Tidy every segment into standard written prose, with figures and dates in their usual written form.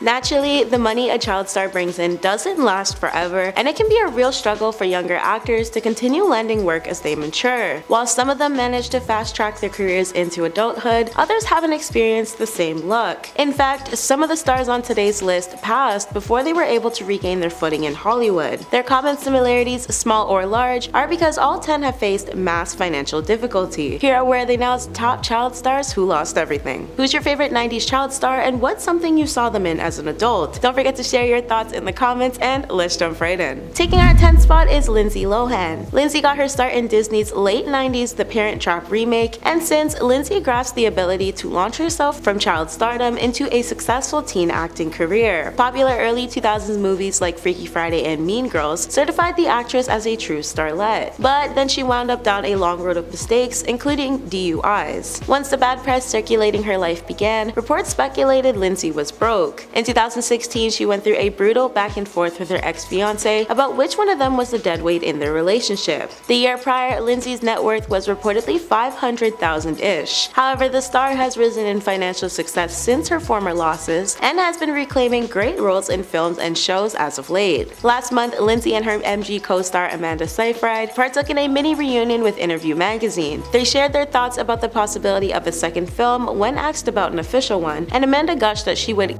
Naturally, the money a child star brings in doesn't last forever, and it can be a real struggle for younger actors to continue landing work as they mature. While some of them manage to fast-track their careers into adulthood, others haven't experienced the same luck. In fact, some of the stars on today's list passed before they were able to regain their footing in Hollywood. Their common similarities, small or large, are because all 10 have faced mass financial difficulty. Here are Where Are They Now's top child stars who lost everything. Who's your favorite 90s child star, and what's something you saw them in as an adult? Don't forget to share your thoughts in the comments, and let's jump right in. Taking our 10th spot is Lindsay Lohan. Lindsay got her start in Disney's late 90s The Parent Trap remake, and since Lindsay grasped the ability to launch herself from child stardom into a successful teen acting career. Popular early 2000s movies like Freaky Friday and Mean Girls certified the actress as a true starlet, but then she wound up down a long road of mistakes, including DUIs. Once the bad press circulating her life began, reports speculated Lindsay was broke. In 2016, she went through a brutal back and forth with her ex-fiance about which one of them was the deadweight in their relationship. The year prior, Lindsay's net worth was reportedly $500,000-ish. However, the star has risen in financial success since her former losses and has been reclaiming great roles in films and shows as of late. Last month, Lindsay and her MG co-star Amanda Seyfried partook in a mini reunion with Interview magazine. They shared their thoughts about the possibility of a second film when asked about an official one, and Amanda gushed that she would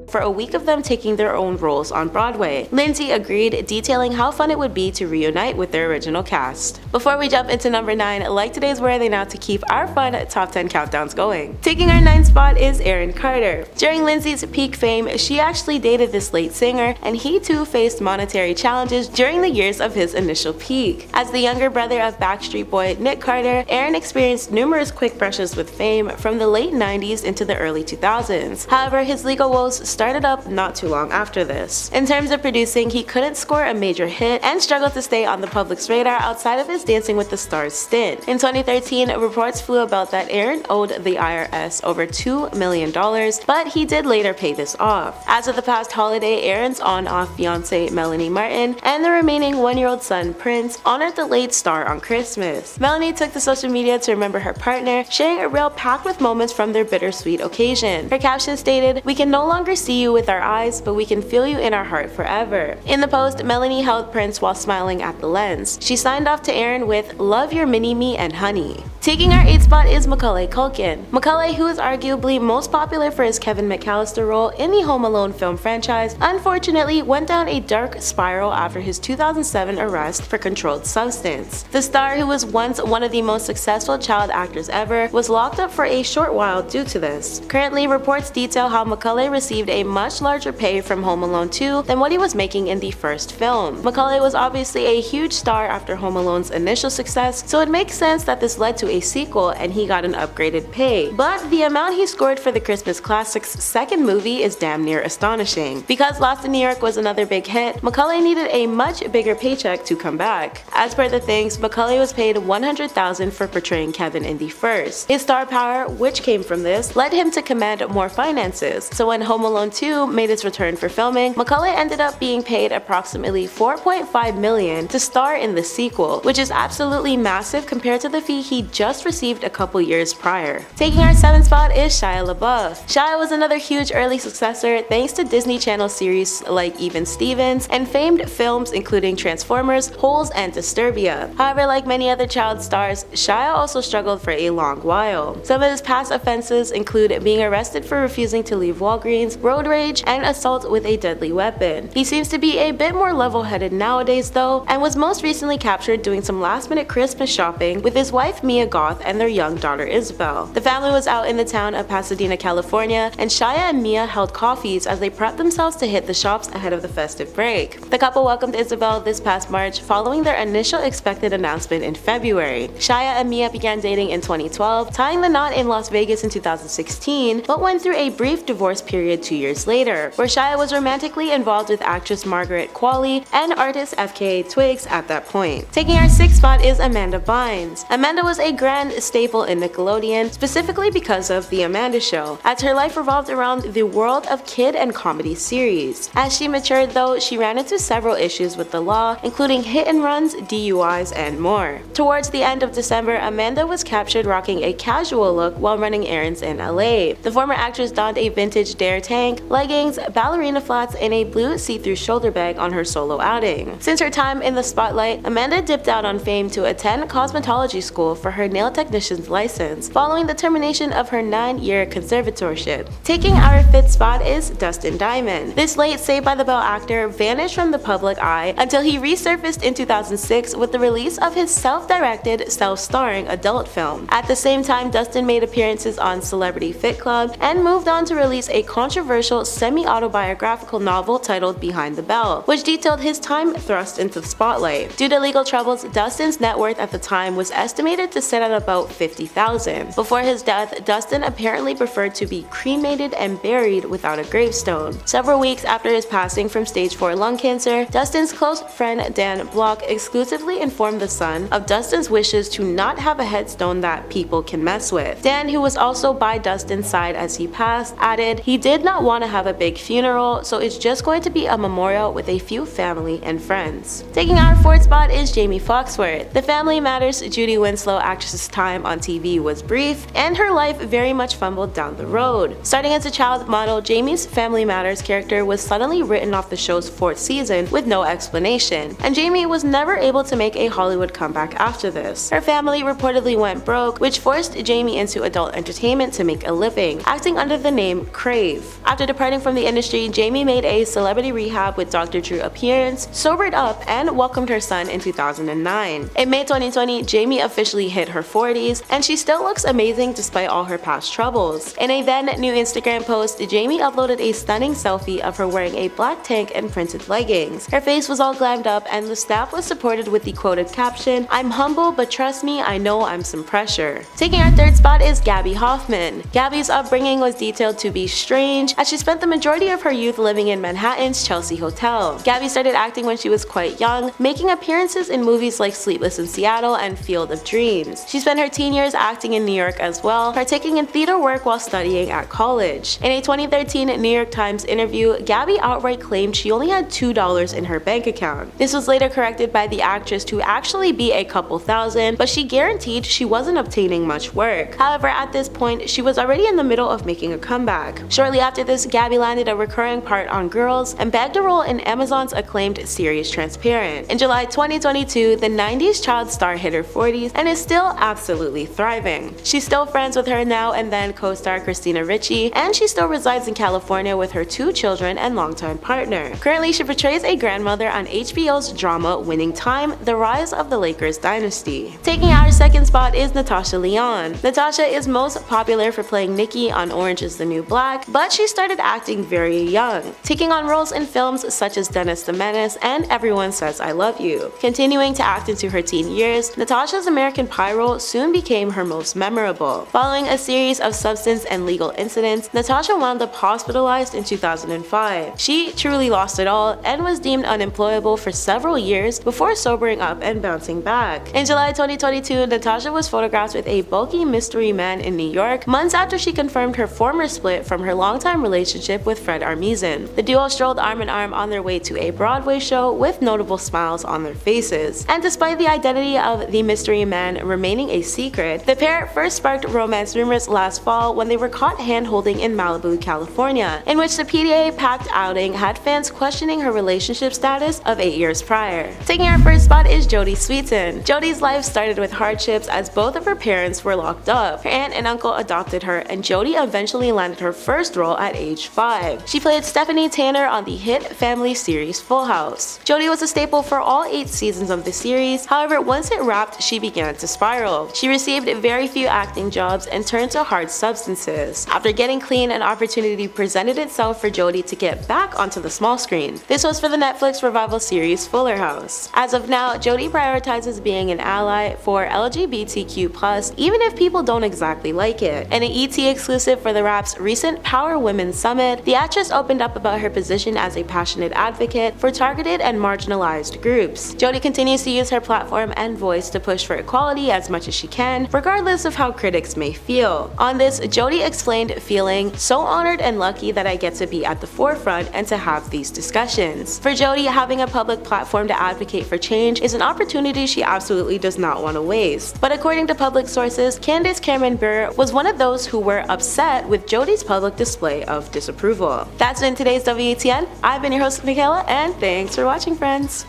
for a week of them taking their own roles on Broadway. Lindsay agreed, detailing how fun it would be to reunite with their original cast. Before we jump into number 9, like today's Where Are They Now to keep our fun top 10 countdowns going. Taking our 9th spot is Aaron Carter. During Lindsay's peak fame, she actually dated this late singer, and he too faced monetary challenges during the years of his initial peak. As the younger brother of Backstreet Boy Nick Carter, Aaron experienced numerous quick brushes with fame from the late 90s into the early 2000s. However, his legal woes started up not too long after this. In terms of producing, he couldn't score a major hit and struggled to stay on the public's radar outside of his Dancing with the Stars stint. In 2013, reports flew about that Aaron owed the IRS over $2 million, but he did later pay this off. As of the past holiday, Aaron's on-off fiancée Melanie Martin and the remaining 1-year-old son Prince honored the late star on Christmas. Melanie took to social media to remember her partner, sharing a reel packed with moments from their bittersweet occasion. Her caption stated, "We can no longer see you with our eyes, but we can feel you in our heart forever." In the post, Melanie held Prince while smiling at the lens. She signed off to Aaron with, "Love your mini-me and honey." Taking our 8th spot is Macaulay Culkin. Macaulay, who is arguably most popular for his Kevin McAllister role in the Home Alone film franchise, unfortunately went down a dark spiral after his 2007 arrest for controlled substance. The star, who was once one of the most successful child actors ever, was locked up for a short while due to this. Currently, reports detail how Macaulay received a much larger pay from Home Alone 2 than what he was making in the first film. Macaulay was obviously a huge star after Home Alone's initial success, so it makes sense that this led to a sequel and he got an upgraded pay. But the amount he scored for the Christmas classic's second movie is damn near astonishing. Because Lost in New York was another big hit, Macaulay needed a much bigger paycheck to come back. As per the things, Macaulay was paid $100,000 for portraying Kevin in the first. His star power, which came from this, led him to command more finances. So when Home Alone 2 made its return for filming, Macaulay ended up being paid approximately $4.5 million to star in the sequel, which is absolutely massive compared to the fee he just received a couple years prior. Taking our 7th spot is Shia Labeouf. Shia was another huge early successor thanks to Disney Channel series like Even Stevens and famed films including Transformers, Holes, and Disturbia. However, like many other child stars, Shia also struggled for a long while. Some of his past offenses include being arrested for refusing to leave Walgreens, road rage, and assault with a deadly weapon. He seems to be a bit more level-headed nowadays though, and was most recently captured doing some last-minute Christmas shopping with his wife Mia Goth and their young daughter Isabel. The family was out in the town of Pasadena, California, and Shia and Mia held coffees as they prepped themselves to hit the shops ahead of the festive break. The couple welcomed Isabel this past March following their initial expected announcement in February. Shia and Mia began dating in 2012, tying the knot in Las Vegas in 2016, but went through a brief divorce period 2 years later, where Shia was romantically involved with actress Margaret Qualley and artist FKA Twigs at that point. Taking our 6th spot is Amanda Bynes. Amanda was a grand staple in Nickelodeon, specifically because of The Amanda Show, as her life revolved around the world of kid and comedy series. As she matured though, she ran into several issues with the law, including hit and runs, DUIs, and more. Towards the end of December, Amanda was captured rocking a casual look while running errands in LA. The former actress donned a vintage Dare tank tank, leggings, ballerina flats, and a blue see-through shoulder bag on her solo outing. Since her time in the spotlight, Amanda dipped out on fame to attend cosmetology school for her nail technician's license, following the termination of her 9-year conservatorship. Taking our 5th spot is Dustin Diamond. This late Saved by the Bell actor vanished from the public eye until he resurfaced in 2006 with the release of his self-directed, self-starring adult film. At the same time, Dustin made appearances on Celebrity Fit Club and moved on to release a controversial semi-autobiographical novel titled Behind the Bell, which detailed his time thrust into the spotlight. Due to legal troubles, Dustin's net worth at the time was estimated to sit at about $50,000. Before his death, Dustin apparently preferred to be cremated and buried without a gravestone. Several weeks after his passing from stage 4 lung cancer, Dustin's close friend Dan Block exclusively informed The Sun of Dustin's wishes to not have a headstone that people can mess with. Dan, who was also by Dustin's side as he passed, added, "He did not want to have a big funeral, so it's just going to be a memorial with a few family and friends." Taking our 4th spot is Jaimee Foxworth. The Family Matters Judy Winslow actress's time on TV was brief, and her life very much fumbled down the road. Starting as a child model, Jaimee's Family Matters character was suddenly written off the show's 4th season with no explanation, and Jaimee was never able to make a Hollywood comeback after this. Her family reportedly went broke, which forced Jaimee into adult entertainment to make a living, acting under the name Crave. After departing from the industry, Jaimee made a Celebrity Rehab with Dr. Drew appearance, sobered up, and welcomed her son in 2009. In May 2020, Jaimee officially hit her 40s, and she still looks amazing despite all her past troubles. In a then new Instagram post, Jaimee uploaded a stunning selfie of her wearing a black tank and printed leggings. Her face was all glammed up, and the staff was supported with the quoted caption, "I'm humble, but trust me, I know I'm some pressure." Taking our 3rd spot is Gaby Hoffmann. Gaby's upbringing was detailed to be strange, as she spent the majority of her youth living in Manhattan's Chelsea Hotel. Gaby started acting when she was quite young, making appearances in movies like Sleepless in Seattle and Field of Dreams. She spent her teen years acting in New York as well, partaking in theater work while studying at college. In a 2013 New York Times interview, Gaby outright claimed she only had $2 in her bank account. This was later corrected by the actress to actually be a couple thousand, but she guaranteed she wasn't obtaining much work. However, at this point, she was already in the middle of making a comeback. Shortly after this, Gaby landed a recurring part on Girls and bagged a role in Amazon's acclaimed series Transparent. In July 2022, the 90s child star hit her 40s and is still absolutely thriving. She's still friends with her now and then co-star Christina Ricci, and she still resides in California with her 2 children and longtime partner. Currently, she portrays a grandmother on HBO's drama Winning Time: The Rise of the Lakers Dynasty. Taking our 2nd spot is Natasha Lyonne. Natasha is most popular for playing Nikki on Orange is the New Black, but she started acting very young, taking on roles in films such as Dennis the Menace and Everyone Says I Love You. Continuing to act into her teen years, Natasha's American Pie role soon became her most memorable. Following a series of substance and legal incidents, Natasha wound up hospitalized in 2005. She truly lost it all and was deemed unemployable for several years before sobering up and bouncing back. In July 2022, Natasha was photographed with a bulky mystery man in New York, months after she confirmed her former split from her longtime relationship with Fred Armisen. The duo strolled arm in arm on their way to a Broadway show with notable smiles on their faces. And despite the identity of the mystery man remaining a secret, the pair first sparked romance rumors last fall when they were caught hand-holding in Malibu, California, in which the PDA-packed outing had fans questioning her relationship status of 8 years prior. Taking our 1st spot is Jodie Sweetin. Jodie's life started with hardships as both of her parents were locked up. Her aunt and uncle adopted her, and Jodie eventually landed her first role at age 5. She played Stephanie Tanner on the hit family series Full House. Jodie was a staple for all 8 seasons of the series, however, once it wrapped, she began to spiral. She received very few acting jobs and turned to hard substances. After getting clean, an opportunity presented itself for Jodie to get back onto the small screen. This was for the Netflix revival series Fuller House. As of now, Jodie prioritizes being an ally for LGBTQ+, even if people don't exactly like it. In an ET exclusive for the Wrap's recent Power Women's Summit, the actress opened up about her position as a passionate advocate for targeted and marginalized groups. Jodie continues to use her platform and voice to push for equality as much as she can, regardless of how critics may feel. On this, Jodie explained feeling so honored and lucky that I get to be at the forefront and to have these discussions. For Jodie, having a public platform to advocate for change is an opportunity she absolutely does not want to waste. But according to public sources, Candace Cameron Bure was one of those who were upset with Jodie's public display of of disapproval. That's it in today's WATN. I've been your host, Michaela, and thanks for watching, friends.